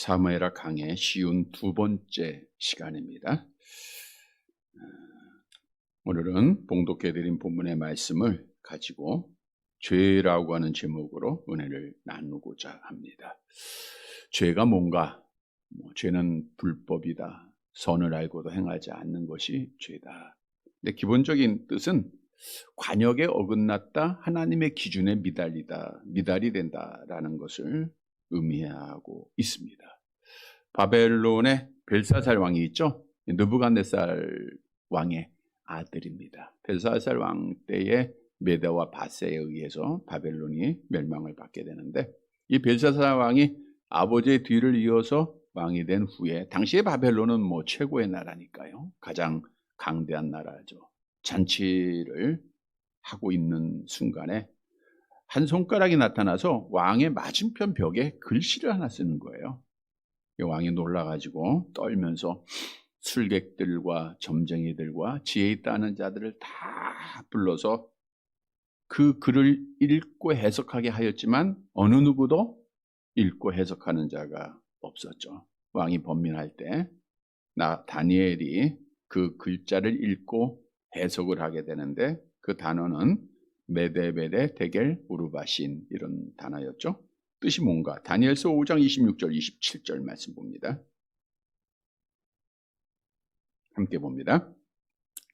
사무엘하 강의 쉬운 두 번째 시간입니다. 오늘은 봉독해드린 본문의 말씀을 가지고 죄라고 하는 제목으로 은혜를 나누고자 합니다. 죄가 뭔가? 죄는 불법이다. 선을 알고도 행하지 않는 것이 죄다. 근데 기본적인 뜻은 관역에 어긋났다, 하나님의 기준에 미달이 된다라는 것을 의미하고 있습니다. 바벨론의 벨사살 왕이 있죠. 느부갓네살 왕의 아들입니다. 벨사살 왕 때에 메대와 바세에 의해서 바벨론이 멸망을 받게 되는데, 이 벨사살 왕이 아버지의 뒤를 이어서 왕이 된 후에, 당시에 바벨론은 최고의 나라니까요. 가장 강대한 나라죠. 잔치를 하고 있는 순간에 한 손가락이 나타나서 왕의 맞은편 벽에 글씨를 하나 쓰는 거예요. 왕이 놀라가지고 떨면서 술객들과 점쟁이들과 지혜 있다는 자들을 다 불러서 그 글을 읽고 해석하게 하였지만 어느 누구도 읽고 해석하는 자가 없었죠. 왕이 번민할 때 다니엘이 그 글자를 읽고 해석을 하게 되는데, 그 단어는 메데베데 데겔 우르바신, 이런 단어였죠. 뜻이 뭔가? 다니엘서 5장 26절 27절 말씀 봅니다. 함께 봅니다.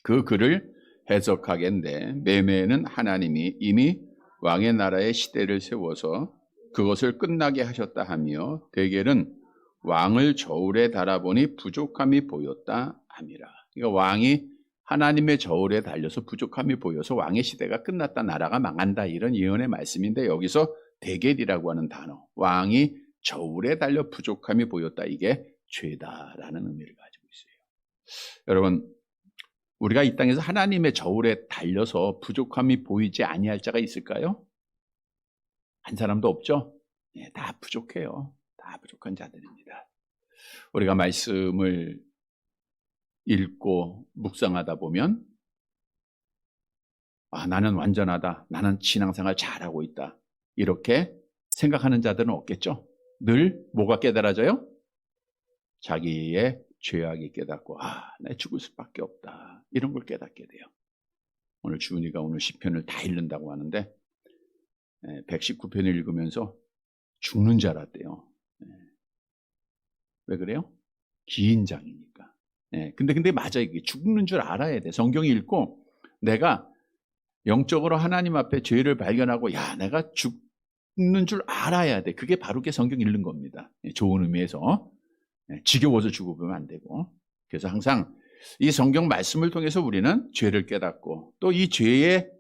그 글을 해석하겠는데, 매매는 하나님이 이미 왕의 나라의 시대를 세워서 그것을 끝나게 하셨다 하며, 데겔은 왕을 저울에 달아보니 부족함이 보였다 함이라. 그러니까 왕이 하나님의 저울에 달려서 부족함이 보여서 왕의 시대가 끝났다, 나라가 망한다, 이런 예언의 말씀인데, 여기서 데겔이라고 하는 단어, 왕이 저울에 달려 부족함이 보였다, 이게 죄다라는 의미를 가지고 있어요. 여러분, 우리가 이 땅에서 하나님의 저울에 달려서 부족함이 보이지 아니할 자가 있을까요? 한 사람도 없죠? 네, 다 부족해요. 다 부족한 자들입니다. 우리가 말씀을 읽고 묵상하다 보면, 나는 완전하다, 나는 신앙생활 잘하고 있다, 이렇게 생각하는 자들은 없겠죠. 늘 뭐가 깨달아져요? 자기의 죄악이 깨닫고, 내 죽을 수밖에 없다, 이런 걸 깨닫게 돼요. 오늘 주은이가 오늘 시편을 다 읽는다고 하는데 119편을 읽으면서 죽는 줄 알았대요. 왜 그래요? 긴 장이니까. 근데 맞아, 이게 죽는 줄 알아야 돼. 성경 읽고 내가 영적으로 하나님 앞에 죄를 발견하고, 내가 죽는 줄 알아야 돼. 그게 바로 성경 읽는 겁니다. 좋은 의미에서. 지겨워서 죽으면 안 되고. 그래서 항상 이 성경 말씀을 통해서 우리는 죄를 깨닫고, 또 이 죄의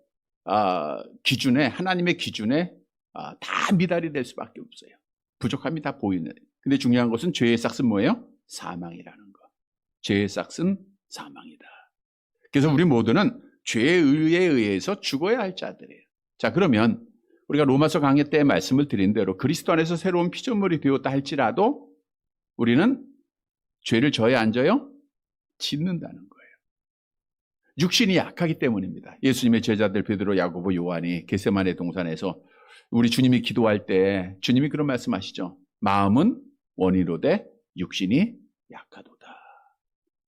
기준에, 하나님의 기준에 다 미달이 될 수밖에 없어요. 부족함이 다 보이는. 근데 중요한 것은 죄의 싹은 뭐예요? 사망이라는 거. 죄의 싹은 사망이다. 그래서 우리 모두는 죄의 의해서 죽어야 할 자들이에요. 자, 그러면 우리가 로마서 강의 때 말씀을 드린 대로 그리스도 안에서 새로운 피조물이 되었다 할지라도 우리는 죄를 져야 안 져요? 짓는다는 거예요. 육신이 약하기 때문입니다. 예수님의 제자들 베드로, 야고보, 요한이 겟세마네 동산에서 우리 주님이 기도할 때 주님이 그런 말씀하시죠. 마음은 원이로되 육신이 약하도다.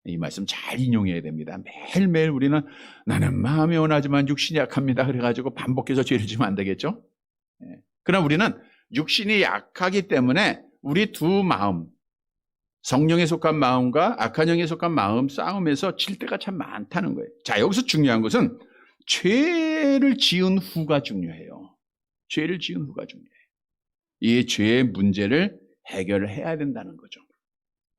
이 말씀 잘 인용해야 됩니다. 매일매일 우리는 나는 마음이 원하지만 육신이 약합니다, 그래가지고 반복해서 죄를 지면 안 되겠죠? 그러나 우리는 육신이 약하기 때문에 우리 두 마음, 성령에 속한 마음과 악한 영에 속한 마음 싸움에서 질 때가 참 많다는 거예요. 자, 여기서 중요한 것은 죄를 지은 후가 중요해요. 죄를 지은 후가 중요해요. 이 죄의 문제를 해결을 해야 된다는 거죠.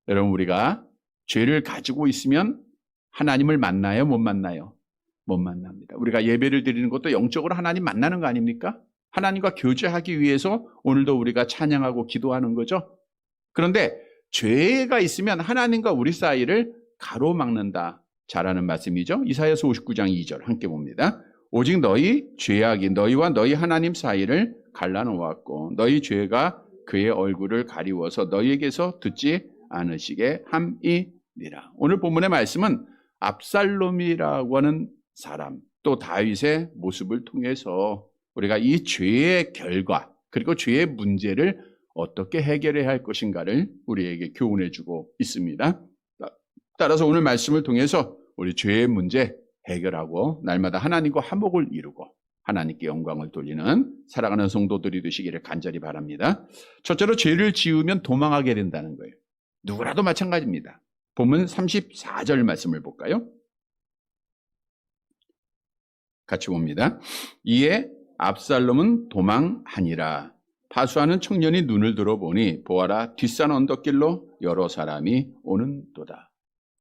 여러분, 우리가 죄를 가지고 있으면 하나님을 만나요? 못 만나요? 못 만납니다. 우리가 예배를 드리는 것도 영적으로 하나님 만나는 거 아닙니까? 하나님과 교제하기 위해서 오늘도 우리가 찬양하고 기도하는 거죠. 그런데 죄가 있으면 하나님과 우리 사이를 가로막는다, 잘하는 말씀이죠. 이사야서 59장 2절 함께 봅니다. 오직 너희 죄악이 너희와 너희 하나님 사이를 갈라놓았고 너희 죄가 그의 얼굴을 가리워서 너희에게서 듣지 않으시게 함이니라. 오늘 본문의 말씀은 압살롬이라고 하는 사람, 또 다윗의 모습을 통해서 우리가 이 죄의 결과, 그리고 죄의 문제를 어떻게 해결해야 할 것인가를 우리에게 교훈해 주고 있습니다. 따라서 오늘 말씀을 통해서 우리 죄의 문제 해결하고 날마다 하나님과 화목을 이루고 하나님께 영광을 돌리는 사랑하는 성도들이 되시기를 간절히 바랍니다. 첫째로 죄를 지으면 도망하게 된다는 거예요. 누구라도 마찬가지입니다. 본문 34절 말씀을 볼까요? 같이 봅니다. 이에 압살롬은 도망하니라. 파수하는 청년이 눈을 들어보니 보아라 뒷산 언덕길로 여러 사람이 오는도다.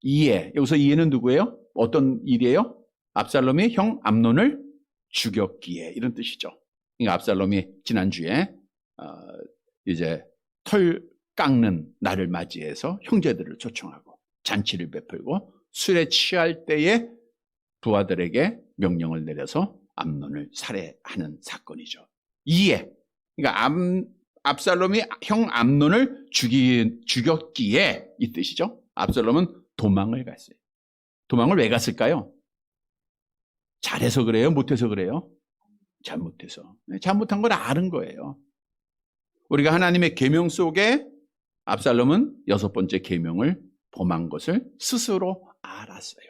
이에, 여기서 이에는 누구예요? 어떤 일이에요? 압살롬이 형 암논을 죽였기에, 이런 뜻이죠. 그러니까 압살롬이 지난주에 이제 털 깎는 날을 맞이해서 형제들을 초청하고 잔치를 베풀고 술에 취할 때에 부하들에게 명령을 내려서 암논을 살해하는 사건이죠. 이에, 그러니까 압살롬이 형 암논을 죽였기에 이 뜻이죠. 압살롬은 도망을 갔어요. 도망을 왜 갔을까요? 잘해서 그래요? 못해서 그래요? 잘못해서. 잘못한 걸 아는 거예요. 우리가 하나님의 계명 속에 압살롬은 6번째 계명을 범한 것을 스스로 알았어요.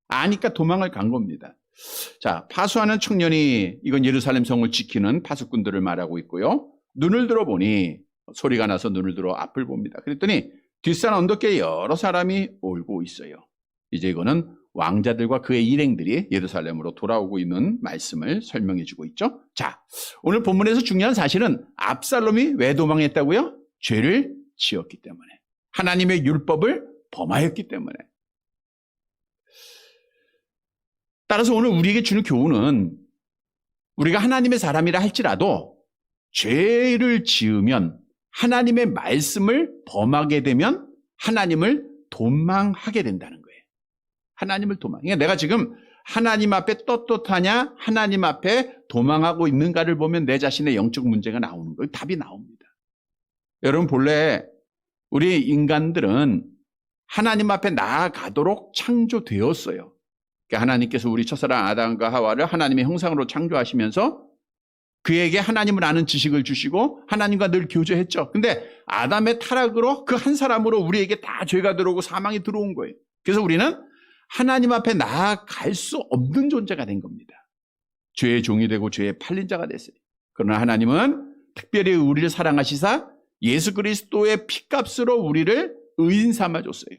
아니까 도망을 간 겁니다. 자, 파수하는 청년이, 이건 예루살렘 성을 지키는 파수꾼들을 말하고 있고요. 눈을 들어보니, 소리가 나서 눈을 들어 앞을 봅니다. 그랬더니 뒷산 언덕에 여러 사람이 오고 있어요. 이제 이거는 왕자들과 그의 일행들이 예루살렘으로 돌아오고 있는 말씀을 설명해 주고 있죠. 자, 오늘 본문에서 중요한 사실은 압살롬이 왜 도망했다고요? 죄를 지었기 때문에. 하나님의 율법을 범하였기 때문에. 따라서 오늘 우리에게 주는 교훈은 우리가 하나님의 사람이라 할지라도 죄를 지으면 하나님의 말씀을 범하게 되면 하나님을 도망하게 된다는 거예요. 하나님을 그러니까 내가 지금 하나님 앞에 떳떳하냐, 하나님 앞에 도망하고 있는가를 보면 내 자신의 영적 문제가 나오는 거예요. 답이 나옵니다. 여러분, 본래 우리 인간들은 하나님 앞에 나아가도록 창조되었어요. 그러니까 하나님께서 우리 첫사랑 아담과 하와를 하나님의 형상으로 창조하시면서 그에게 하나님을 아는 지식을 주시고 하나님과 늘 교제했죠. 근데 아담의 타락으로 그 한 사람으로 우리에게 다 죄가 들어오고 사망이 들어온 거예요. 그래서 우리는 하나님 앞에 나아갈 수 없는 존재가 된 겁니다. 죄의 종이 되고 죄의 팔린 자가 됐어요. 그러나 하나님은 특별히 우리를 사랑하시사 예수 그리스도의 피값으로 우리를 의인 삼아줬어요.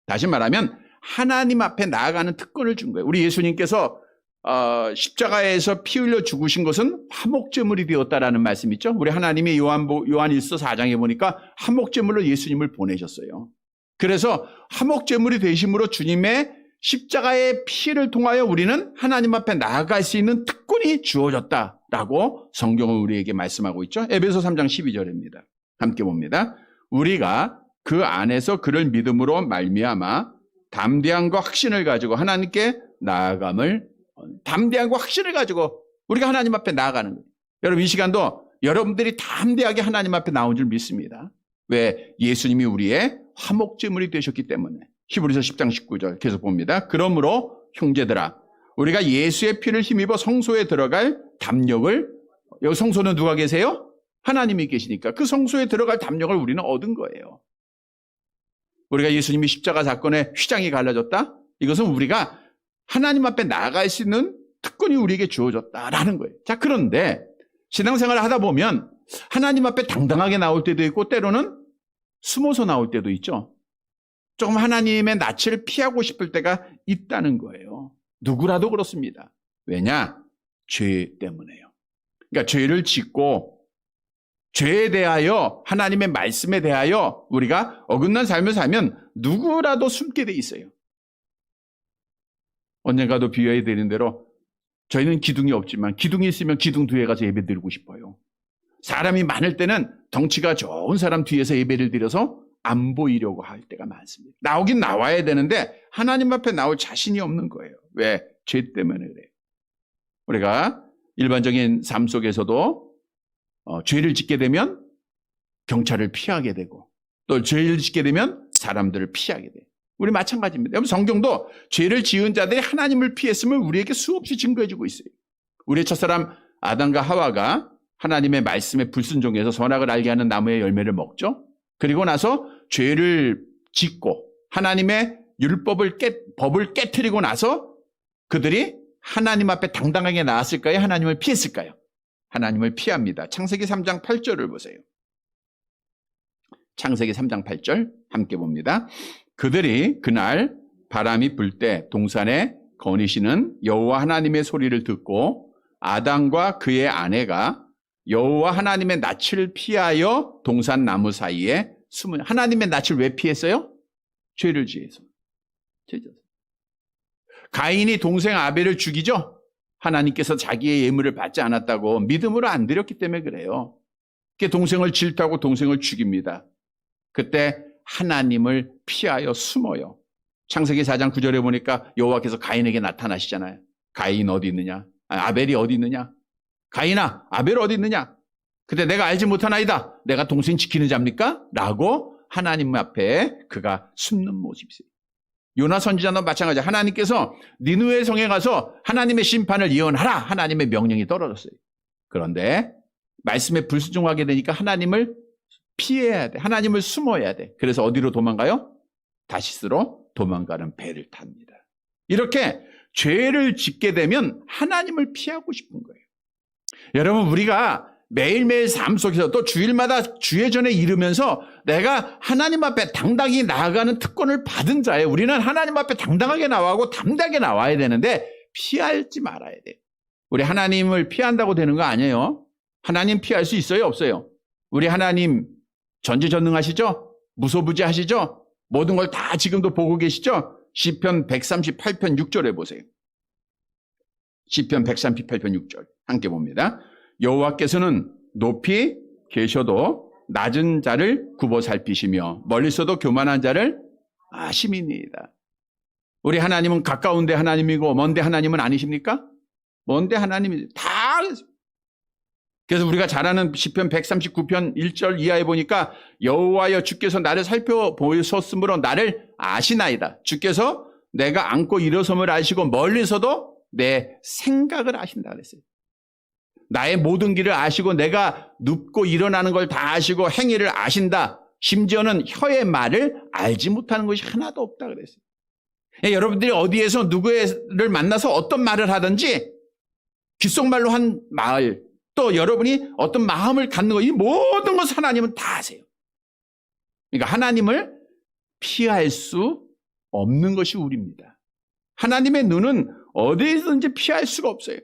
다시 말하면 하나님 앞에 나아가는 특권을 준 거예요. 우리 예수님께서 십자가에서 피 흘려 죽으신 것은 화목제물이 되었다라는 말씀 있죠. 우리 하나님이 요한일서 4장에 보니까 화목제물로 예수님을 보내셨어요. 그래서 화목제물이 되심으로 주님의 십자가의 피를 통하여 우리는 하나님 앞에 나아갈 수 있는 특권이 주어졌다라고 성경은 우리에게 말씀하고 있죠. 에베소 3장 12절입니다. 함께 봅니다. 우리가 그 안에서 그를 믿음으로 말미암아 담대함과 확신을 가지고 하나님께 나아감을, 담대함과 확신을 가지고 우리가 하나님 앞에 나아가는 거예요. 여러분, 이 시간도 여러분들이 담대하게 하나님 앞에 나온 줄 믿습니다. 왜? 예수님이 우리의 화목제물이 되셨기 때문에. 히브리서 10장 19절 계속 봅니다. 그러므로 형제들아, 우리가 예수의 피를 힘입어 성소에 들어갈 담력을, 여기 성소는 누가 계세요? 하나님이 계시니까 그 성소에 들어갈 담력을 우리는 얻은 거예요. 우리가 예수님이 십자가 사건에 휘장이 갈라졌다? 이것은 우리가 하나님 앞에 나아갈 수 있는 특권이 우리에게 주어졌다라는 거예요. 자, 그런데 신앙생활을 하다 보면 하나님 앞에 당당하게 나올 때도 있고 때로는 숨어서 나올 때도 있죠. 조금 하나님의 낯을 피하고 싶을 때가 있다는 거예요. 누구라도 그렇습니다. 왜냐? 죄 때문에요. 그러니까 죄를 짓고 죄에 대하여, 하나님의 말씀에 대하여 우리가 어긋난 삶을 살면 누구라도 숨게 돼 있어요. 언젠가도 비유해 드린 대로 저희는 기둥이 없지만 기둥이 있으면 기둥 뒤에 가서 예배 드리고 싶어요. 사람이 많을 때는 덩치가 좋은 사람 뒤에서 예배를 드려서 안 보이려고 할 때가 많습니다. 나오긴 나와야 되는데 하나님 앞에 나올 자신이 없는 거예요. 왜? 죄 때문에 그래요. 우리가 일반적인 삶 속에서도 죄를 짓게 되면 경찰을 피하게 되고 또 죄를 짓게 되면 사람들을 피하게 돼요. 우리 마찬가지입니다. 여러분, 성경도 죄를 지은 자들이 하나님을 피했음을 우리에게 수없이 증거해주고 있어요. 우리의 첫사람 아담과 하와가 하나님의 말씀에 불순종해서 선악을 알게 하는 나무의 열매를 먹죠. 그리고 나서 죄를 짓고 하나님의 법을 깨트리고 나서 그들이 하나님 앞에 당당하게 나왔을까요? 하나님을 피했을까요? 하나님을 피합니다. 창세기 3장 8절을 보세요. 창세기 3장 8절 함께 봅니다. 그들이 그날 바람이 불 때 동산에 거니시는 여호와 하나님의 소리를 듣고 아담과 그의 아내가 여호와 하나님의 낯을 피하여 동산 나무 사이에 숨은. 하나님의 낯을 왜 피했어요? 죄를 지어서. 가인이 동생 아벨을 죽이죠. 하나님께서 자기의 예물을 받지 않았다고 믿음으로 안 드렸기 때문에 그래요. 동생을 질투하고 동생을 죽입니다. 그때 하나님을 피하여 숨어요. 창세기 4장 9절에 보니까 여호와께서 가인에게 나타나시잖아요. 가인 어디 있느냐? 아벨이 어디 있느냐? 가인아, 아벨 어디 있느냐? 그때 내가 알지 못하나이다. 내가 동생 지키는 자입니까? 라고 하나님 앞에 그가 숨는 모습이세요. 요나 선지자도 마찬가지야. 하나님께서 니느웨 성에 가서 하나님의 심판을 예언하라. 하나님의 명령이 떨어졌어요. 그런데 말씀에 불순종하게 되니까 하나님을 피해야 돼. 하나님을 숨어야 돼. 그래서 어디로 도망가요? 다시스로 도망가는 배를 탑니다. 이렇게 죄를 짓게 되면 하나님을 피하고 싶은 거예요. 여러분, 우리가 매일매일 삶 속에서 또 주일마다 주의 전에 이르면서 내가 하나님 앞에 당당히 나아가는 특권을 받은 자예요. 우리는 하나님 앞에 당당하게 나와고 담대하게 나와야 되는데 피하지 말아야 돼요. 우리 하나님을 피한다고 되는 거 아니에요. 하나님 피할 수 있어요? 없어요? 우리 하나님 전지전능하시죠? 무소부지하시죠? 모든 걸 다 지금도 보고 계시죠? 시편 138편 6절에 보세요. 시편 138편 6절 함께 봅니다. 여호와께서는 높이 계셔도 낮은 자를 굽어 살피시며 멀리서도 교만한 자를 아심이니이다. 우리 하나님은 가까운데 하나님이고 먼데 하나님은 아니십니까? 먼데 하나님이 다. 그래서 우리가 잘 아는 시편 139편 1절 이하에 보니까 여호와여 주께서 나를 살펴보셨으므로 나를 아시나이다. 주께서 내가 앉고 일어섬을 아시고 멀리서도 내 생각을 아신다 그랬어요. 나의 모든 길을 아시고 내가 눕고 일어나는 걸 다 아시고 행위를 아신다. 심지어는 혀의 말을 알지 못하는 것이 하나도 없다 그랬어요. 여러분들이 어디에서 누구를 만나서 어떤 말을 하든지 귓속말로 한 말, 또 여러분이 어떤 마음을 갖는 것, 이 모든 것을 하나님은 다 아세요. 그러니까 하나님을 피할 수 없는 것이 우리입니다. 하나님의 눈은 어디에서든지 피할 수가 없어요.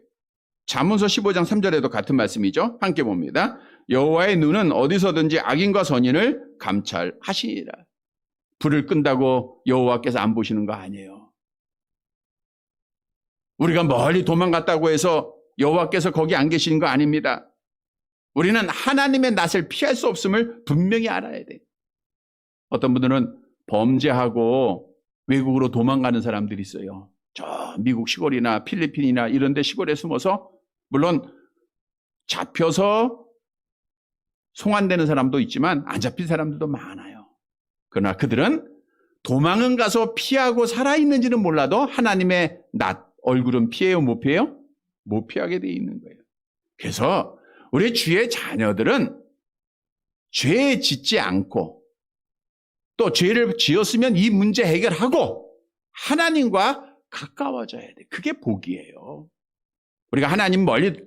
잠언서 15장 3절에도 같은 말씀이죠. 함께 봅니다. 여호와의 눈은 어디서든지 악인과 선인을 감찰하시니라. 불을 끈다고 여호와께서 안 보시는 거 아니에요. 우리가 멀리 도망갔다고 해서 여호와께서 거기 안 계시는 거 아닙니다. 우리는 하나님의 낯을 피할 수 없음을 분명히 알아야 돼요. 어떤 분들은 범죄하고 외국으로 도망가는 사람들이 있어요. 저 미국 시골이나 필리핀이나 이런 데 시골에 숨어서 물론 잡혀서 송환되는 사람도 있지만 안 잡힌 사람들도 많아요. 그러나 그들은 도망은 가서 피하고 살아있는지는 몰라도 하나님의 낯, 얼굴은 피해요? 못 피해요? 못 피하게 돼 있는 거예요. 그래서 우리 주의 자녀들은 죄 짓지 않고 또 죄를 지었으면 이 문제 해결하고 하나님과 가까워져야 돼. 그게 복이에요. 우리가 하나님 멀리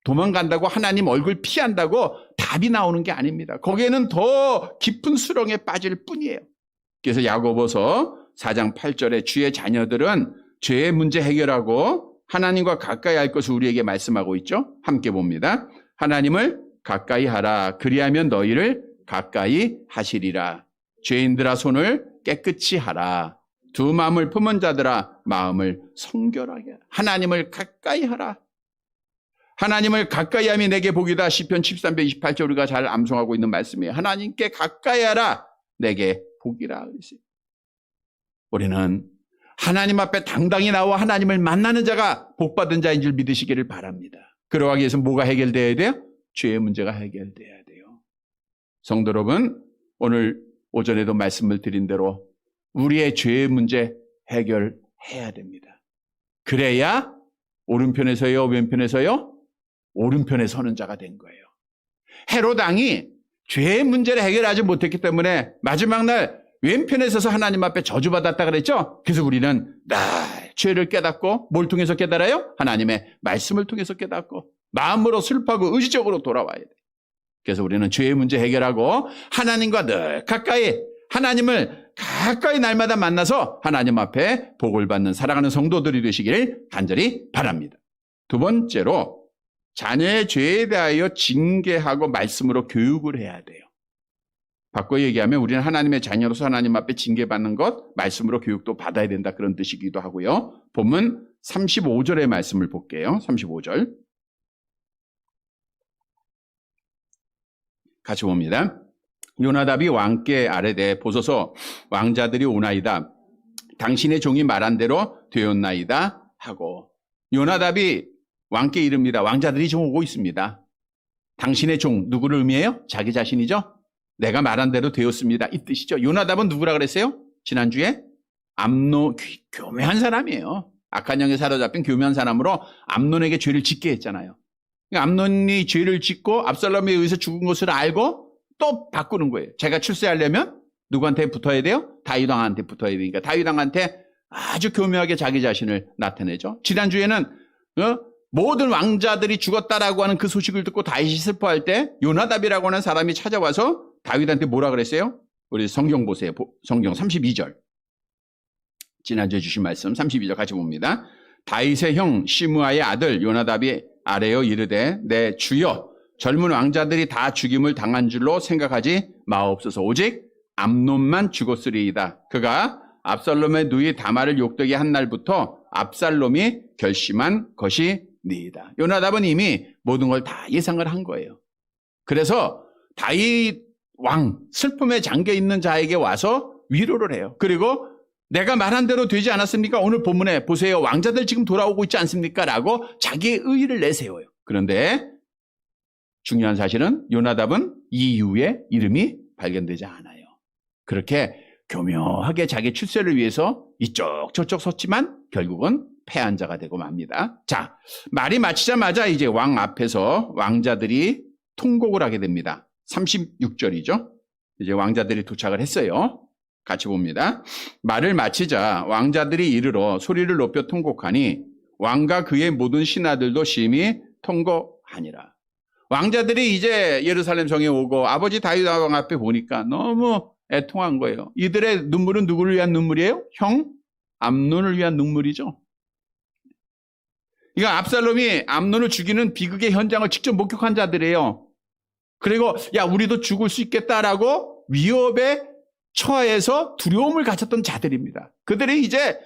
도망간다고 하나님 얼굴 피한다고 답이 나오는 게 아닙니다. 거기에는 더 깊은 수렁에 빠질 뿐이에요. 그래서 야고보서 4장 8절에 주의 자녀들은 죄의 문제 해결하고 하나님과 가까이 할 것을 우리에게 말씀하고 있죠. 함께 봅니다. 하나님을 가까이 하라. 그리하면 너희를 가까이 하시리라. 죄인들아 손을 깨끗이 하라. 두 마음을 품은 자들아 마음을 성결하게 하라. 하나님을 가까이 하라. 하나님을 가까이 함이 내게 복이다. 시편 1328절 우리가 잘 암송하고 있는 말씀이에요. 하나님께 가까이 하라. 내게 복이라 그랬어요. 우리는 하나님 앞에 당당히 나와 하나님을 만나는 자가 복받은 자인 줄 믿으시기를 바랍니다. 그러하기 위해서 뭐가 해결돼야 돼요? 죄의 문제가 해결돼야 돼요. 성도 여러분, 오늘 오전에도 말씀을 드린 대로 우리의 죄의 문제 해결해야 됩니다. 그래야 오른편에서요, 왼편에서요? 오른편에 서는 자가 된 거예요. 헤롯 왕이 죄의 문제를 해결하지 못했기 때문에 마지막 날 왼편에 서서 하나님 앞에 저주받았다 그랬죠? 그래서 우리는 죄를 깨닫고 뭘 통해서 깨달아요? 하나님의 말씀을 통해서 깨닫고 마음으로 슬퍼하고 의지적으로 돌아와야 돼. 그래서 우리는 죄의 문제 해결하고 하나님과 늘 가까이, 하나님을 가까이 날마다 만나서 하나님 앞에 복을 받는 사랑하는 성도들이 되시길 간절히 바랍니다. 두 번째로 자녀의 죄에 대하여 징계하고 말씀으로 교육을 해야 돼요. 바꿔 얘기하면 우리는 하나님의 자녀로서 하나님 앞에 징계받는 것, 말씀으로 교육도 받아야 된다, 그런 뜻이기도 하고요. 본문 35절의 말씀을 볼게요. 35절 같이 봅니다. 요나답이 왕께 아뢰되 보소서 왕자들이 오나이다. 당신의 종이 말한 대로 되었나이다 하고, 요나답이 왕께 이릅니다. 왕자들이 지금 오고 있습니다. 당신의 종, 누구를 의미해요? 자기 자신이죠? 내가 말한 대로 되었습니다, 이 뜻이죠. 요나답은 누구라 그랬어요? 지난주에 교묘한 사람이에요. 악한 영에 사로잡힌 교묘한 사람으로 암논에게 죄를 짓게 했잖아요. 그러니까 암논이 죄를 짓고 압살롬에 의해서 죽은 것을 알고 또 바꾸는 거예요. 제가 출세하려면 누구한테 붙어야 돼요? 다윗 왕한테 붙어야 되니까 다윗 왕한테 아주 교묘하게 자기 자신을 나타내죠. 지난주에는 모든 왕자들이 죽었다라고 하는 그 소식을 듣고 다윗이 슬퍼할 때 요나답이라고 하는 사람이 찾아와서 다윗한테 뭐라 그랬어요? 우리 성경 보세요. 성경 32절. 지난주에 주신 말씀 32절 같이 봅니다. 다윗의 형 시므아의 아들 요나답이 아뢰어 이르되 내 주여, 젊은 왕자들이 다 죽임을 당한 줄로 생각하지 마옵소서. 오직 암논만 죽었으리이다. 그가 압살롬의 누이 다말을 욕되게 한 날부터 압살롬이 결심한 것이니이다. 요나답은 이미 모든 걸 다 예상을 한 거예요. 그래서 다윗 왕, 슬픔에 잠겨 있는 자에게 와서 위로를 해요. 그리고 내가 말한 대로 되지 않았습니까? 오늘 본문에 보세요. 왕자들 지금 돌아오고 있지 않습니까? 라고 자기의 의의를 내세워요. 그런데 중요한 사실은 요나답은 이 이후에 이름이 발견되지 않아요. 그렇게 교묘하게 자기 출세를 위해서 이쪽 저쪽 섰지만 결국은 패한 자가 되고 맙니다. 자, 말이 마치자마자 이제 왕 앞에서 왕자들이 통곡을 하게 됩니다. 36절이죠. 이제 왕자들이 도착을 했어요. 같이 봅니다. 말을 마치자 왕자들이 이르러 소리를 높여 통곡하니 왕과 그의 모든 신하들도 심히 통곡하니라. 왕자들이 이제 예루살렘 성에 오고 아버지 다윗 왕 앞에 보니까 너무 애통한 거예요. 이들의 눈물은 누구를 위한 눈물이에요? 형 암논을 위한 눈물이죠. 그러니까 압살롬이 암논을 죽이는 비극의 현장을 직접 목격한 자들이에요. 그리고 야, 우리도 죽을 수 있겠다라고 위협에 처해서 두려움을 가졌던 자들입니다. 그들이 이제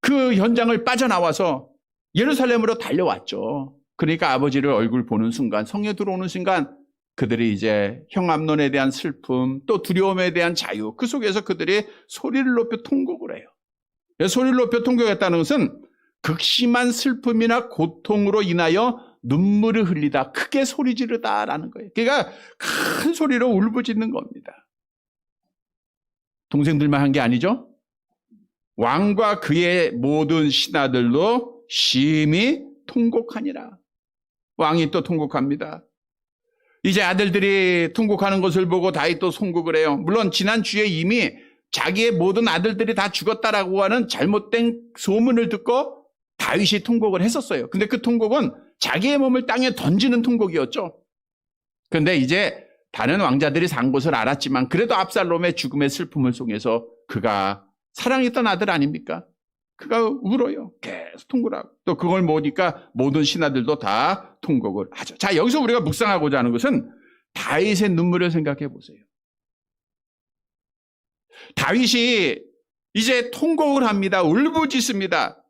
그 현장을 빠져나와서 예루살렘으로 달려왔죠. 그러니까 아버지를 얼굴 보는 순간, 성에 들어오는 순간 그들이 이제 형 암논에 대한 슬픔, 또 두려움에 대한 자유, 그 속에서 그들이 소리를 높여 통곡을 해요. 소리를 높여 통곡했다는 것은 극심한 슬픔이나 고통으로 인하여 눈물을 흘리다, 크게 소리 지르다라는 거예요. 그러니까 큰 소리로 울부짖는 겁니다. 동생들만 한 게 아니죠. 왕과 그의 모든 신하들도 심히 통곡하니라. 왕이 또 통곡합니다. 이제 아들들이 통곡하는 것을 보고 다윗도 송곡을 해요. 물론 지난주에 이미 자기의 모든 아들들이 다 죽었다라고 하는 잘못된 소문을 듣고 다윗이 통곡을 했었어요. 근데 그 통곡은 자기의 몸을 땅에 던지는 통곡이었죠. 그런데 이제 다른 왕자들이 산 것을 알았지만 그래도 압살롬의 죽음의 슬픔을 속에서 그가 사랑했던 아들 아닙니까? 그가 울어요. 계속 통곡을 하고. 또 그걸 보니까 모든 신하들도 다 통곡을 하죠. 자, 여기서 우리가 묵상하고자 하는 것은 다윗의 눈물을 생각해 보세요. 다윗이 이제 통곡을 합니다. 울부짖습니다.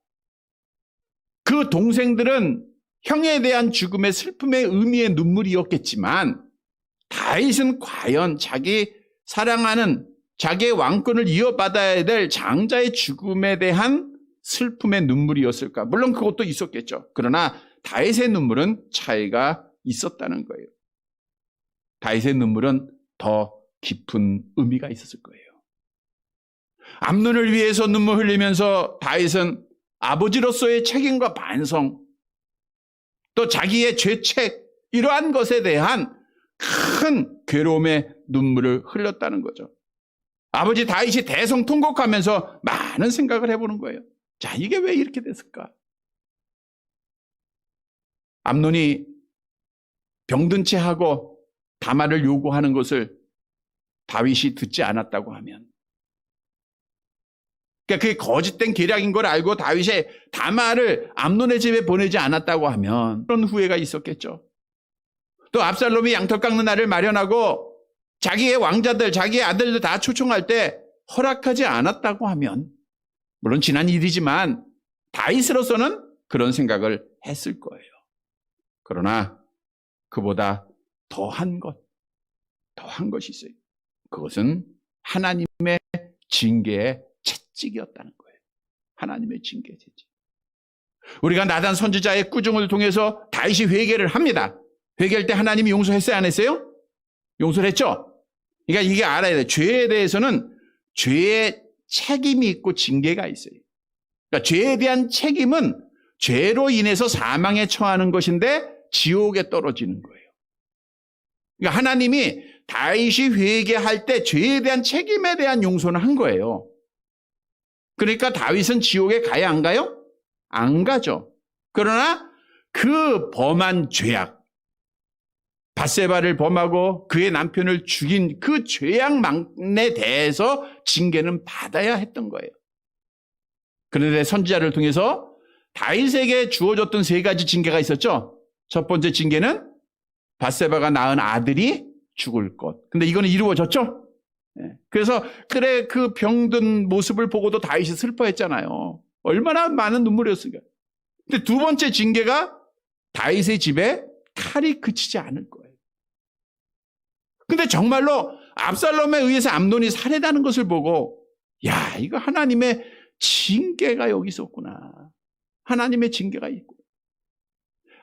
그 동생들은 형에 대한 죽음의 슬픔의 의미의 눈물이었겠지만 다윗은 과연 자기 사랑하는 자기의 왕권을 이어받아야 될 장자의 죽음에 대한 슬픔의 눈물이었을까? 물론 그것도 있었겠죠. 그러나 다윗의 눈물은 차이가 있었다는 거예요. 다윗의 눈물은 더 깊은 의미가 있었을 거예요. 암논을 위해서 눈물 흘리면서 다윗은 아버지로서의 책임과 반성, 또 자기의 죄책, 이러한 것에 대한 큰 괴로움의 눈물을 흘렸다는 거죠. 아버지 다윗이 대성통곡하면서 많은 생각을 해보는 거예요. 자, 이게 왜 이렇게 됐을까? 암논이 병든 채 하고 다말을 요구하는 것을 다윗이 듣지 않았다고 하면, 그러니까 그게 거짓된 계략인 걸 알고 다윗이 다말을 암논의 집에 보내지 않았다고 하면 그런 후회가 있었겠죠. 또 압살롬이 양털 깎는 날을 마련하고 자기의 왕자들, 자기의 아들들 다 초청할 때 허락하지 않았다고 하면, 물론 지난 일이지만 다윗으로서는 그런 생각을 했을 거예요. 그러나 그보다 더한 것이 있어요. 그것은 하나님의 징계의 채찍이었다는 거예요. 하나님의 징계의 채찍. 우리가 나단 선지자의 꾸중을 통해서 다윗이 회개를 합니다. 회개할 때 하나님이 용서했어요, 안 했어요? 용서를 했죠? 그러니까 이게 알아야 돼요. 죄에 대해서는 죄의 책임이 있고 징계가 있어요. 그러니까 죄에 대한 책임은 죄로 인해서 사망에 처하는 것인데 지옥에 떨어지는 거예요. 그러니까 하나님이 다윗이 회개할 때 죄에 대한 책임에 대한 용서는 한 거예요. 그러니까 다윗은 지옥에 가야 안 가요? 안 가죠. 그러나 그 범한 죄악, 밧세바를 범하고 그의 남편을 죽인 그 죄악만에 대해서 징계는 받아야 했던 거예요. 그런데 선지자를 통해서 다윗에게 주어졌던 3가지 징계가 있었죠. 첫 번째 징계는 밧세바가 낳은 아들이 죽을 것. 근데 이거는 이루어졌죠. 그래서 그래, 그 병든 모습을 보고도 다윗이 슬퍼했잖아요. 얼마나 많은 눈물이었을까. 근데 두 번째 징계가 다윗의 집에 칼이 그치지 않을 거예요. 근데 정말로 압살롬에 의해서 암논이 살해당하는 것을 보고, 야, 이거 하나님의 징계가 여기 있었구나. 하나님의 징계가 있고,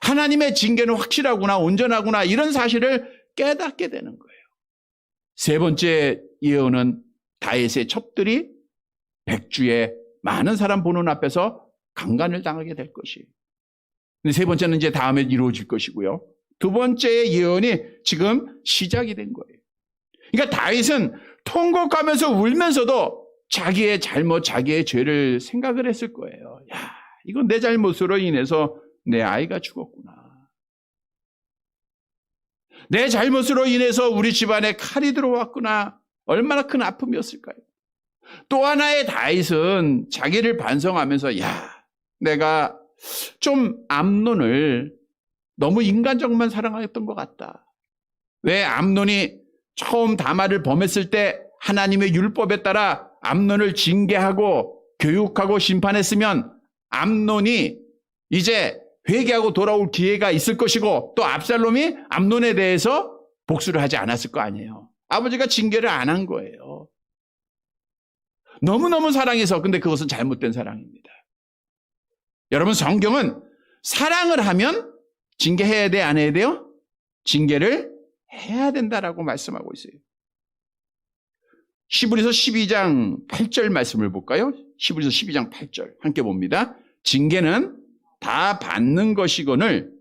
하나님의 징계는 확실하구나, 온전하구나, 이런 사실을 깨닫게 되는 거예요. 세 번째 예언은 다윗의 첩들이 백주에 많은 사람 보는 앞에서 강간을 당하게 될 것이에요. 근데 세 번째는 이제 다음에 이루어질 것이고요. 두 번째의 예언이 지금 시작이 된 거예요. 그러니까 다윗은 통곡하면서 울면서도 자기의 잘못, 자기의 죄를 생각을 했을 거예요. 야, 이건 내 잘못으로 인해서 내 아이가 죽었구나. 내 잘못으로 인해서 우리 집안에 칼이 들어왔구나. 얼마나 큰 아픔이었을까요? 또 하나의 다윗은 자기를 반성하면서, 야, 내가 좀 암논을 너무 인간적만 사랑했던 것 같다. 왜 암논이 처음 다말을 범했을 때 하나님의 율법에 따라 암논을 징계하고 교육하고 심판했으면 암논이 이제 회개하고 돌아올 기회가 있을 것이고, 또 압살롬이 암논에 대해서 복수를 하지 않았을 거 아니에요. 아버지가 징계를 안 한 거예요. 너무너무 사랑해서. 근데 그것은 잘못된 사랑입니다. 여러분, 성경은 사랑을 하면 징계해야 돼, 안 해야 돼요? 징계를 해야 된다라고 말씀하고 있어요. 히브리서 12장 8절 말씀을 볼까요? 히브리서 12장 8절 함께 봅니다. 징계는 다 받는 것이거늘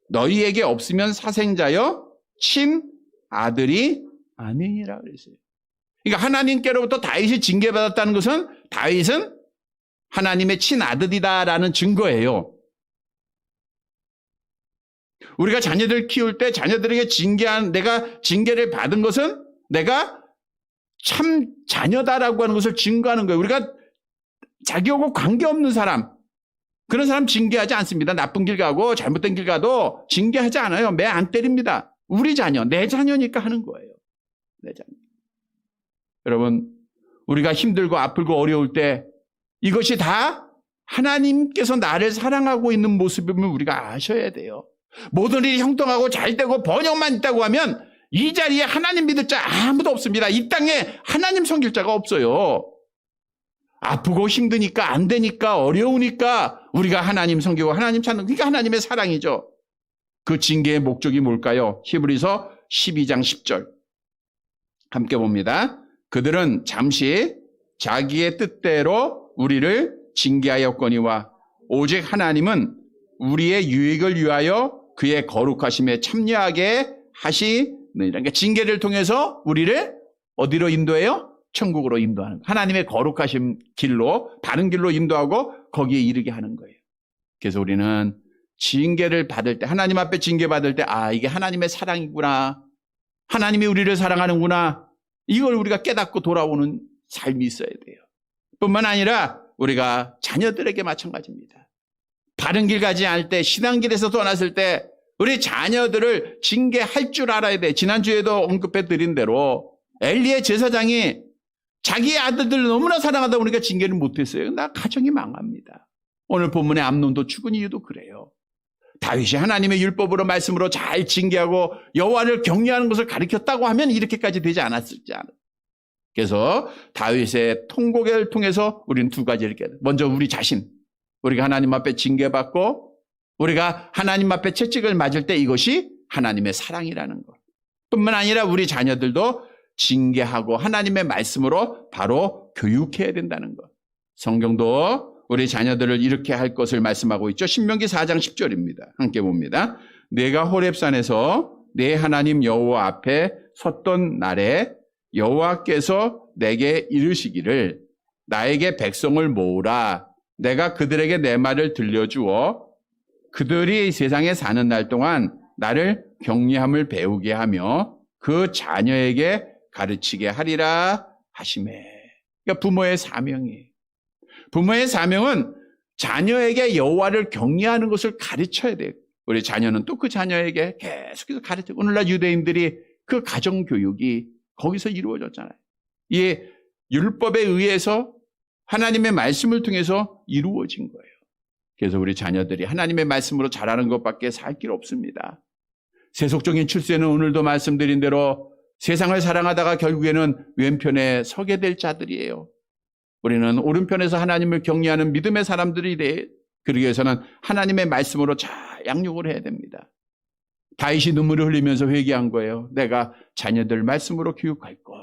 너희에게 없으면 사생자여 친 아들이 아니니라 그랬어요. 그러니까 하나님께로부터 다윗이 징계받았다는 것은 다윗은 하나님의 친아들이다라는 증거예요. 우리가 자녀들 키울 때 자녀들에게 내가 징계를 받은 것은 내가 참 자녀다라고 하는 것을 증거하는 거예요. 우리가 자기하고 관계없는 사람, 그런 사람 징계하지 않습니다. 나쁜 길 가고 잘못된 길 가도 징계하지 않아요. 매 안 때립니다. 우리 자녀, 내 자녀니까 하는 거예요. 내 자녀. 여러분, 우리가 힘들고 아프고 어려울 때 이것이 다 하나님께서 나를 사랑하고 있는 모습임을 우리가 아셔야 돼요. 모든 일이 형통하고 잘되고 번영만 있다고 하면 이 자리에 하나님 믿을 자 아무도 없습니다. 이 땅에 하나님 섬길 자가 없어요. 아프고 힘드니까 안 되니까 어려우니까 우리가 하나님 섬기고 하나님 찾는, 그러니까 하나님의 사랑이죠. 그 징계의 목적이 뭘까요? 히브리서 12장 10절 함께 봅니다. 그들은 잠시 자기의 뜻대로 우리를 징계하였거니와 오직 하나님은 우리의 유익을 위하여 그의 거룩하심에 참여하게 하시느니라. 그러니까 징계를 통해서 우리를 어디로 인도해요? 천국으로 인도하는 거예요. 하나님의 거룩하심 길로, 바른 길로 인도하고 거기에 이르게 하는 거예요. 그래서 우리는 징계를 받을 때, 하나님 앞에 징계받을 때, 아, 이게 하나님의 사랑이구나. 하나님이 우리를 사랑하는구나. 이걸 우리가 깨닫고 돌아오는 삶이 있어야 돼요. 뿐만 아니라 우리가 자녀들에게 마찬가지입니다. 바른 길 가지 않을 때, 신앙길에서 떠났을 때 우리 자녀들을 징계할 줄 알아야 돼. 지난주에도 언급해 드린 대로 엘리의 제사장이 자기 아들들을 너무나 사랑하다 보니까 징계를 못했어요. 나 가정이 망합니다. 오늘 본문의 암논도 죽은 이유도 그래요. 다윗이 하나님의 율법으로 말씀으로 잘 징계하고 여호와를 경외하는 것을 가르쳤다고 하면 이렇게까지 되지 않았을지 않아요. 그래서 다윗의 통곡을 통해서 우리는 두 가지를 깨달아요. 먼저 우리 자신, 우리가 하나님 앞에 징계받고 우리가 하나님 앞에 채찍을 맞을 때 이것이 하나님의 사랑이라는 것. 뿐만 아니라 우리 자녀들도 징계하고 하나님의 말씀으로 바로 교육해야 된다는 것. 성경도 우리 자녀들을 이렇게 할 것을 말씀하고 있죠. 신명기 4장 10절입니다. 함께 봅니다. 내가 호렙산에서 내 하나님 여호와 앞에 섰던 날에 여호와께서 내게 이르시기를 나에게 백성을 모으라. 내가 그들에게 내 말을 들려주어 그들이 세상에 사는 날 동안 나를 경외함을 배우게 하며 그 자녀에게 가르치게 하리라 하시매. 그러니까 부모의 사명이에요. 부모의 사명은 자녀에게 여호와를 경외하는 것을 가르쳐야 돼요. 우리 자녀는 또 그 자녀에게 계속해서 가르치고, 오늘날 유대인들이 그 가정교육이 거기서 이루어졌잖아요. 이 율법에 의해서 하나님의 말씀을 통해서 이루어진 거예요. 그래서 우리 자녀들이 하나님의 말씀으로 자라는 것밖에 살 길 없습니다. 세속적인 출세는 오늘도 말씀드린 대로 세상을 사랑하다가 결국에는 왼편에 서게 될 자들이에요. 우리는 오른편에서 하나님을 경외하는 믿음의 사람들이 돼. 그러기 위해서는 하나님의 말씀으로 잘 양육을 해야 됩니다. 다윗이 눈물을 흘리면서 회개한 거예요. 내가 자녀들 말씀으로 교육할 걸.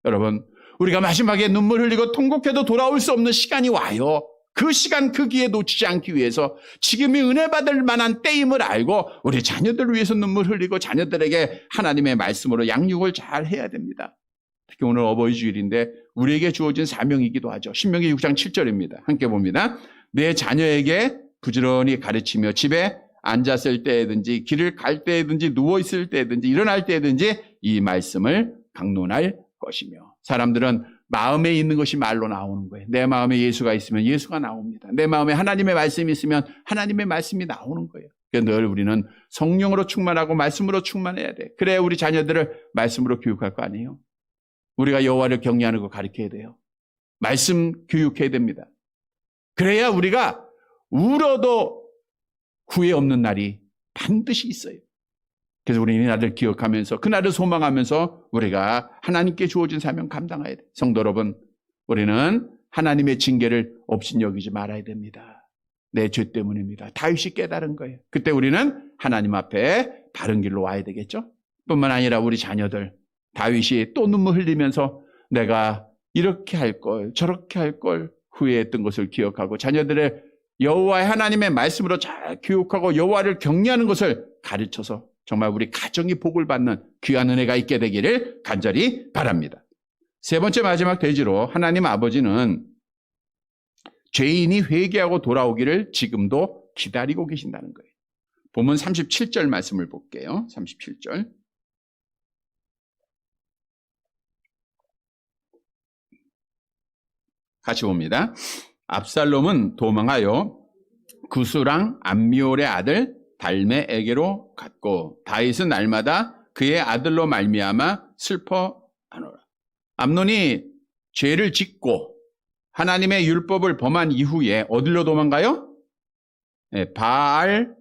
여러분, 우리가 마지막에 눈물 흘리고 통곡해도 돌아올 수 없는 시간이 와요. 그 시간 그 기회 놓치지 않기 위해서 지금이 은혜 받을 만한 때임을 알고 우리 자녀들을 위해서 눈물 흘리고 자녀들에게 하나님의 말씀으로 양육을 잘 해야 됩니다. 특히 오늘 어버이 주일인데 우리에게 주어진 사명이기도 하죠. 신명기 6장 7절입니다. 함께 봅니다. 내 자녀에게 부지런히 가르치며 집에 앉았을 때든지 길을 갈 때든지 누워있을 때든지 일어날 때든지 이 말씀을 강론할 것이며. 사람들은 마음에 있는 것이 말로 나오는 거예요. 내 마음에 예수가 있으면 예수가 나옵니다. 내 마음에 하나님의 말씀이 있으면 하나님의 말씀이 나오는 거예요. 그러니까 늘 우리는 성령으로 충만하고 말씀으로 충만해야 돼. 그래야 우리 자녀들을 말씀으로 교육할 거 아니에요. 우리가 여호와를 경외하는 거 가르쳐야 돼요. 말씀 교육해야 됩니다. 그래야 우리가 울어도 후회 없는 날이 반드시 있어요. 그래서 우리는 이 날을 기억하면서 그날을 소망하면서 우리가 하나님께 주어진 사명 감당해야 돼요. 성도 여러분, 우리는 하나님의 징계를 업신여기지 말아야 됩니다. 내 죄 때문입니다. 다윗이 깨달은 거예요. 그때 우리는 하나님 앞에 바른 길로 와야 되겠죠. 뿐만 아니라 우리 자녀들, 다윗이 또 눈물 흘리면서 내가 이렇게 할 걸, 저렇게 할 걸 후회했던 것을 기억하고 자녀들의 여호와의 하나님의 말씀으로 잘 교육하고 여호와를 경외하는 것을 가르쳐서 정말 우리 가정이 복을 받는 귀한 은혜가 있게 되기를 간절히 바랍니다. 세 번째 마지막 대지로 하나님 아버지는 죄인이 회개하고 돌아오기를 지금도 기다리고 계신다는 거예요. 본문 37절 말씀을 볼게요. 37절. 같이 봅니다. 압살롬은 도망하여 구스랑 암미올의 아들 달메에게로 갔고 다윗은 날마다 그의 아들로 말미암아 슬퍼하노라. 암논이 죄를 짓고 하나님의 율법을 범한 이후에 어디로 도망가요? 바알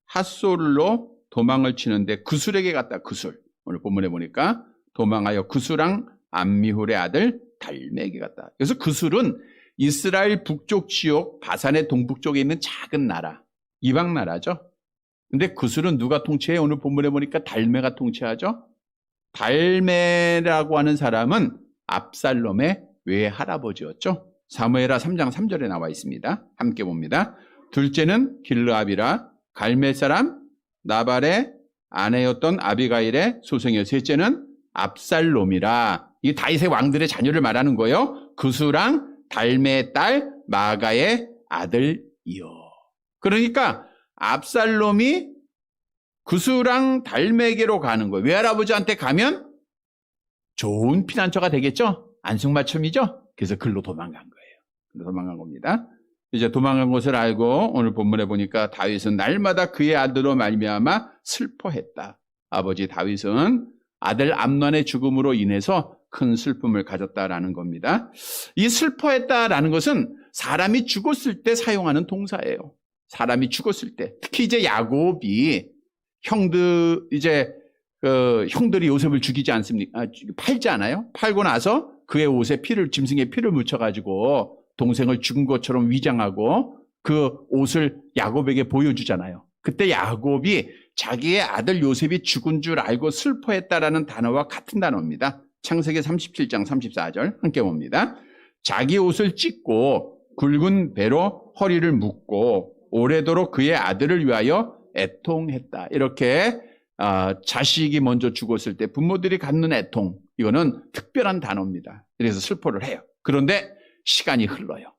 핫솔로 도망을 치는데 구술에게 갔다. 구술. 오늘 본문에 보니까 도망하여 구스랑 암미홀의 아들 달메에게 갔다. 그래서 구술은 이스라엘 북쪽 지역 바산의 동북쪽에 있는 작은 나라, 이방 나라죠. 근데 구술은 누가 통치해요? 오늘 본문에 보니까 달메가 통치하죠. 달메라고 하는 사람은 압살롬의 외할아버지였죠. 사무엘하 3장 3절에 나와 있습니다. 함께 봅니다. 둘째는 길르압이라 갈멜 사람 나발의 아내였던 아비가일의 소생이요. 셋째는 압살롬이라. 이 다윗의 왕들의 자녀를 말하는 거예요. 구스랑 달메의 딸 마가의 아들이요. 그러니까 압살롬이 구스랑 달메에게로 가는 거예요. 외할아버지한테 가면 좋은 피난처가 되겠죠? 안승맞춤이죠? 그래서 글로 도망간 거예요. 글로 도망간 겁니다. 이제 도망간 것을 알고 오늘 본문에 보니까 다윗은 날마다 그의 아들로 말미암아 슬퍼했다. 아버지 다윗은 아들 암논의 죽음으로 인해서 큰 슬픔을 가졌다라는 겁니다. 이 슬퍼했다라는 것은 사람이 죽었을 때 사용하는 동사예요. 사람이 죽었을 때, 특히 이제 야곱이 형들이 요셉을 죽이지 않습니까? 팔지 않아요? 팔고 나서 그의 옷에 짐승의 피를 묻혀가지고 동생을 죽은 것처럼 위장하고 그 옷을 야곱에게 보여주잖아요. 그때 야곱이 자기의 아들 요셉이 죽은 줄 알고 슬퍼했다라는 단어와 같은 단어입니다. 창세기 37장 34절 함께 봅니다. 자기 옷을 찢고 굵은 배로 허리를 묶고 오래도록 그의 아들을 위하여 애통했다. 이렇게 자식이 먼저 죽었을 때 부모들이 갖는 애통, 이거는 특별한 단어입니다. 그래서 슬퍼를 해요. 그런데 시간이 흘러요.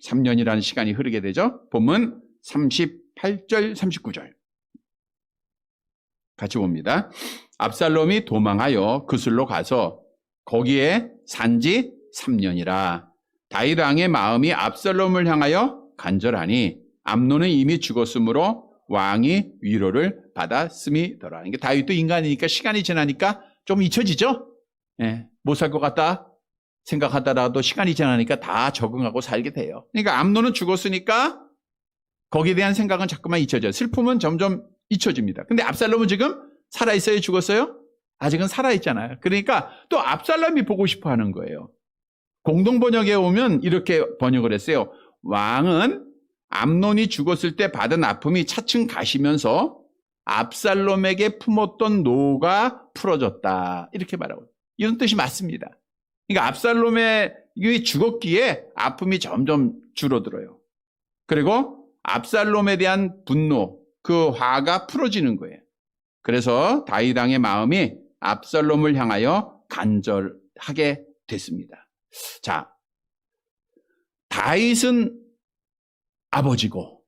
3년이라는 시간이 흐르게 되죠. 본문 38절 39절 같이 봅니다. 압살롬이 도망하여 그술로 가서 거기에 산지 3년이라. 다윗 왕의 마음이 압살롬을 향하여 간절하니 암논은 이미 죽었으므로 왕이 위로를 받았음이더라. 그러니까 다윗도 인간이니까 시간이 지나니까 좀 잊혀지죠. 못 살 것 같다 생각하다라도 시간이 지나니까 다 적응하고 살게 돼요. 그러니까 암논은 죽었으니까 거기에 대한 생각은 자꾸만 잊혀져요. 슬픔은 점점 잊혀집니다. 근데 압살롬은 지금 살아있어요? 죽었어요? 아직은 살아있잖아요. 그러니까 또 압살롬이 보고 싶어 하는 거예요. 공동번역에 오면 이렇게 번역을 했어요. 왕은 암논이 죽었을 때 받은 아픔이 차츰 가시면서 압살롬에게 품었던 노가 풀어졌다. 이렇게 말하고 이런 뜻이 맞습니다. 그러니까 압살롬이 죽었기에 아픔이 점점 줄어들어요. 그리고 압살롬에 대한 분노, 그 화가 풀어지는 거예요. 그래서 다윗 왕의 마음이 압살롬을 향하여 간절하게 됐습니다. 자, 다윗은 아버지고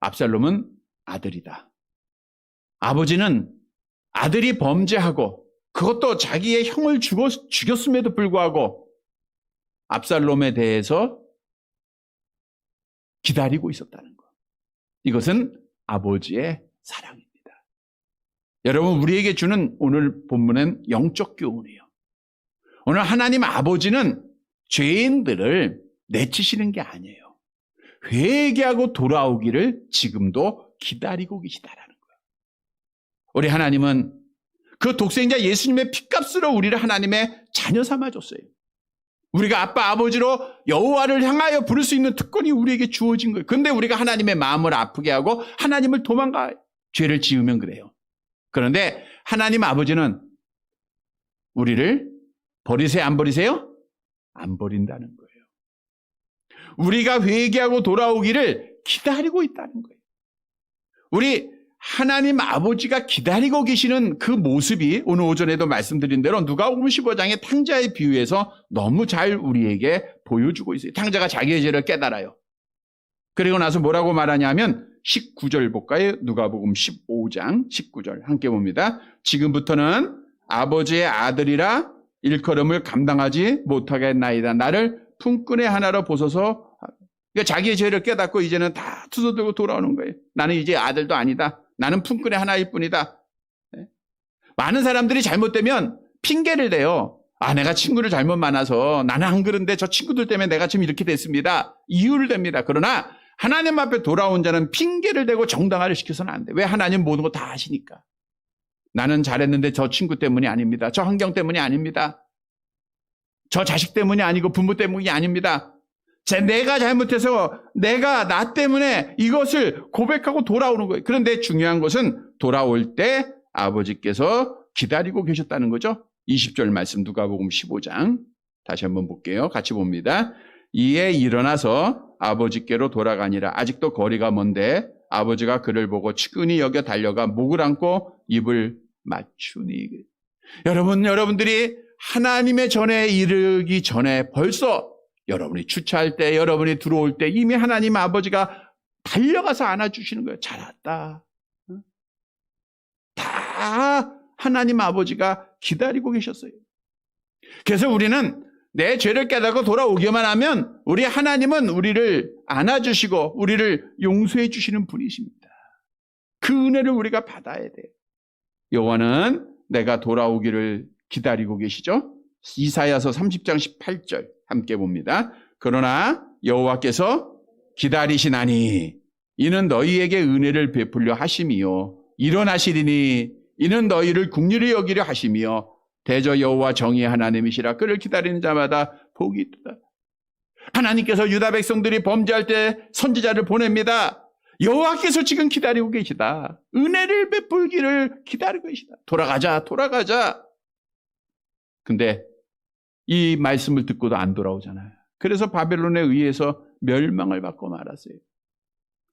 압살롬은 아들이다. 아버지는 아들이 범죄하고 그것도 자기의 형을 죽였음에도 불구하고 압살롬에 대해서 기다리고 있었다는 것. 이것은 아버지의 사랑입니다. 여러분, 우리에게 주는 오늘 본문은 영적 교훈이에요. 오늘 하나님 아버지는 죄인들을 내치시는 게 아니에요. 회개하고 돌아오기를 지금도 기다리고 계시다라는 거예요. 우리 하나님은 그 독생자 예수님의 핏값으로 우리를 하나님의 자녀 삼아줬어요. 우리가 아빠 아버지로 여호와를 향하여 부를 수 있는 특권이 우리에게 주어진 거예요. 그런데 우리가 하나님의 마음을 아프게 하고 하나님을 도망가 죄를 지으면 그래요. 그런데 하나님 아버지는 우리를 버리세요? 안 버리세요? 안 버린다는 거예요. 우리가 회개하고 돌아오기를 기다리고 있다는 거예요. 우리 하나님 아버지가 기다리고 계시는 그 모습이 오늘 오전에도 말씀드린 대로 누가복음 15장의 탕자의 비유에서 너무 잘 우리에게 보여주고 있어요. 탕자가 자기의 죄를 깨달아요. 그리고 나서 뭐라고 말하냐면 19절 볼까요? 누가복음 15장 19절 함께 봅니다. 지금부터는 아버지의 아들이라 일컬음을 감당하지 못하겠나이다. 나를 품꾼의 하나로 보소서. 그러니까 자기의 죄를 깨닫고 이제는 다 투서들고 돌아오는 거예요. 나는 이제 아들도 아니다. 나는 품꾼의 하나일 뿐이다. 많은 사람들이 잘못되면 핑계를 대요. 내가 친구를 잘못 만나서 나는 안 그런데 저 친구들 때문에 내가 지금 이렇게 됐습니다. 이유를 댑니다. 그러나 하나님 앞에 돌아온 자는 핑계를 대고 정당화를 시켜서는 안 돼. 왜? 하나님 모든 거 다 아시니까. 나는 잘했는데 저 친구 때문이 아닙니다. 저 환경 때문이 아닙니다. 저 자식 때문이 아니고 부모 때문이 아닙니다. 내가 잘못해서 나 때문에 이것을 고백하고 돌아오는 거예요. 그런데 중요한 것은 돌아올 때 아버지께서 기다리고 계셨다는 거죠. 20절 말씀 누가복음 15장 다시 한번 볼게요. 같이 봅니다. 이에 일어나서 아버지께로 돌아가니라. 아직도 거리가 먼데 아버지가 그를 보고 측은히 여겨 달려가 목을 안고 입을 맞추니. 여러분들이 하나님의 전에 이르기 전에 벌써 여러분이 주차할 때, 여러분이 들어올 때 이미 하나님 아버지가 달려가서 안아주시는 거예요. 잘 왔다. 다 하나님 아버지가 기다리고 계셨어요. 그래서 우리는 내 죄를 깨닫고 돌아오기만 하면 우리 하나님은 우리를 안아주시고 우리를 용서해 주시는 분이십니다. 그 은혜를 우리가 받아야 돼요. 여호와는 내가 돌아오기를 기다리고 계시죠? 이사야서 30장 18절 함께 봅니다. 그러나 여호와께서 기다리시나니 이는 너희에게 은혜를 베풀려 하심이요 일어나시리니 이는 너희를 긍휼히 여기려 하심이요 대저 여호와 정의의 하나님이시라. 그를 기다리는 자마다 복이 있도다. 하나님께서 유다 백성들이 범죄할 때 선지자를 보냅니다. 여호와께서 지금 기다리고 계시다. 은혜를 베풀기를 기다리고 계시다. 돌아가자. 근데 이 말씀을 듣고도 안 돌아오잖아요. 그래서 바벨론에 의해서 멸망을 받고 말았어요.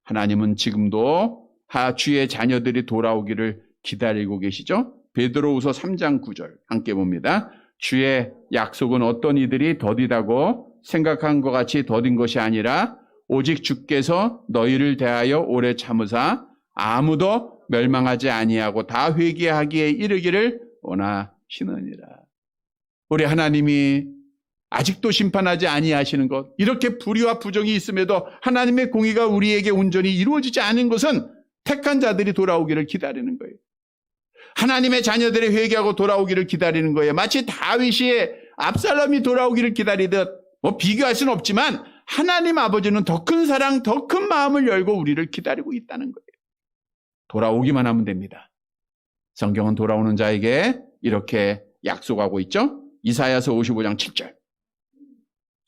하나님은 지금도 주의 자녀들이 돌아오기를 기다리고 계시죠? 베드로후서 3장 9절 함께 봅니다. 주의 약속은 어떤 이들이 더디다고 생각한 것 같이 더딘 것이 아니라 오직 주께서 너희를 대하여 오래 참으사 아무도 멸망하지 아니하고 다 회개하기에 이르기를 원하시느니라. 우리 하나님이 아직도 심판하지 아니하시는 것, 이렇게 불의와 부정이 있음에도 하나님의 공의가 우리에게 온전히 이루어지지 않은 것은 택한 자들이 돌아오기를 기다리는 거예요. 하나님의 자녀들이 회개하고 돌아오기를 기다리는 거예요. 마치 다윗이 압살롬이 돌아오기를 기다리듯 비교할 수는 없지만 하나님 아버지는 더 큰 사랑, 더 큰 마음을 열고 우리를 기다리고 있다는 거예요. 돌아오기만 하면 됩니다. 성경은 돌아오는 자에게 이렇게 약속하고 있죠. 이사야서 55장 7절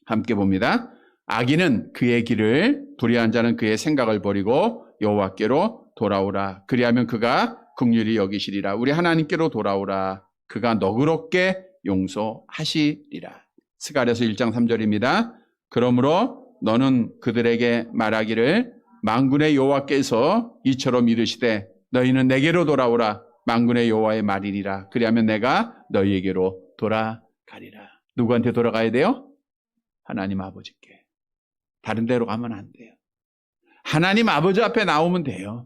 함께 봅니다. 악인은 그의 길을, 불의한 자는 그의 생각을 버리고 여호와께로 돌아오라. 그리하면 그가 긍휼히 여기시리라. 우리 하나님께로 돌아오라. 그가 너그럽게 용서하시리라. 스가랴서 1장 3절입니다. 그러므로 너는 그들에게 말하기를 만군의 여호와께서 이처럼 이르시되 너희는 내게로 돌아오라. 만군의 여호와의 말이니라. 그리하면 내가 너희에게로 돌아가리라. 누구한테 돌아가야 돼요? 하나님 아버지께. 다른 데로 가면 안 돼요. 하나님 아버지 앞에 나오면 돼요.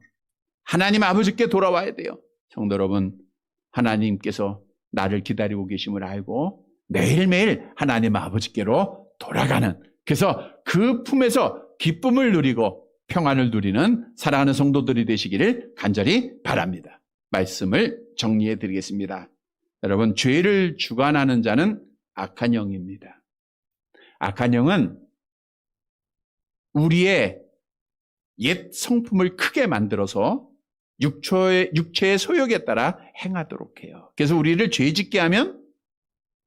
하나님 아버지께 돌아와야 돼요. 성도 여러분, 하나님께서 나를 기다리고 계심을 알고 매일매일 하나님 아버지께로 돌아가는, 그래서 그 품에서 기쁨을 누리고 평안을 누리는 사랑하는 성도들이 되시기를 간절히 바랍니다. 말씀을 정리해 드리겠습니다. 여러분, 죄를 주관하는 자는 악한 영입니다. 악한 영은 우리의 옛 성품을 크게 만들어서 육체의 소욕에 따라 행하도록 해요. 그래서 우리를 죄짓게 하면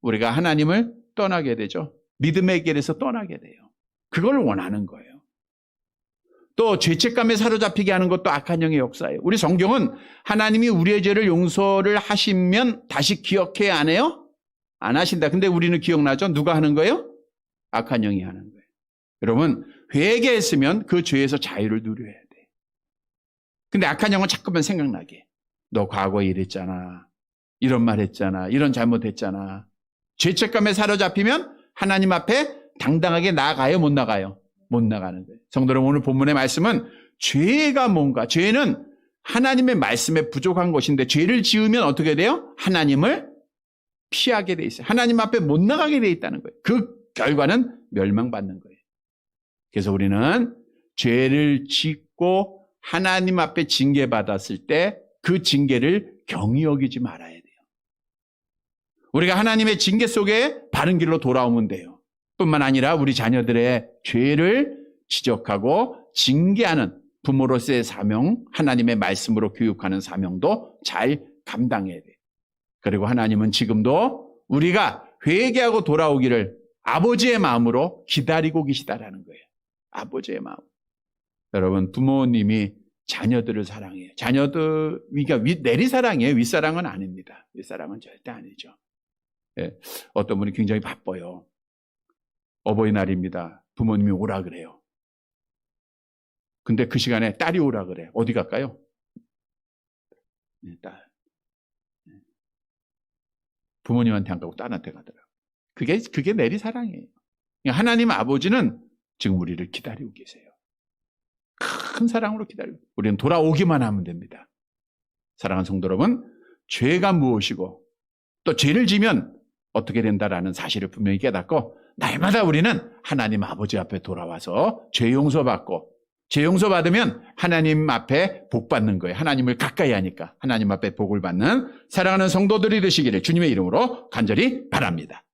우리가 하나님을 떠나게 되죠. 믿음의 길에서 떠나게 돼요. 그걸 원하는 거예요. 또 죄책감에 사로잡히게 하는 것도 악한 영의 역사예요. 우리 성경은 하나님이 우리의 죄를 용서를 하시면 다시 기억해야 안 해요? 안 하신다. 근데 우리는 기억나죠? 누가 하는 거예요? 악한 영이 하는 거예요. 여러분, 회개했으면 그 죄에서 자유를 누려야 돼. 근데 악한 영은 자꾸만 생각나게. 너 과거에 이랬잖아. 이런 말 했잖아. 이런 잘못했잖아. 죄책감에 사로잡히면 하나님 앞에 당당하게 나가요? 못 나가요? 못 나가는 거예요. 성도 여러분, 오늘 본문의 말씀은 죄가 뭔가? 죄는 하나님의 말씀에 부족한 것인데 죄를 지으면 어떻게 돼요? 하나님을 피하게 돼 있어요. 하나님 앞에 못 나가게 돼 있다는 거예요. 그 결과는 멸망받는 거예요. 그래서 우리는 죄를 짓고 하나님 앞에 징계받았을 때 그 징계를 경히 여기지 말아야 돼요. 우리가 하나님의 징계 속에 바른 길로 돌아오면 돼요. 뿐만 아니라 우리 자녀들의 죄를 지적하고 징계하는 부모로서의 사명, 하나님의 말씀으로 교육하는 사명도 잘 감당해야 돼요. 그리고 하나님은 지금도 우리가 회개하고 돌아오기를 아버지의 마음으로 기다리고 계시다라는 거예요. 아버지의 마음. 여러분, 부모님이 자녀들을 사랑해요. 자녀들, 그러니까 내리사랑이에요. 윗사랑은 아닙니다. 윗사랑은 절대 아니죠. 예, 어떤 분이 굉장히 바빠요. 어버이날입니다. 부모님이 오라 그래요. 근데 그 시간에 딸이 오라 그래. 어디 갈까요? 네, 딸. 부모님한테 안 가고 딸한테 가더라고요. 그게 내리사랑이에요. 하나님 아버지는 지금 우리를 기다리고 계세요. 큰 사랑으로 기다리고, 우리는 돌아오기만 하면 됩니다. 사랑하는 성도 여러분, 죄가 무엇이고 또 죄를 지면 어떻게 된다라는 사실을 분명히 깨닫고, 날마다 우리는 하나님 아버지 앞에 돌아와서 죄 용서받고, 죄 용서받으면 하나님 앞에 복 받는 거예요. 하나님을 가까이 하니까 하나님 앞에 복을 받는 사랑하는 성도들이 되시기를 주님의 이름으로 간절히 바랍니다.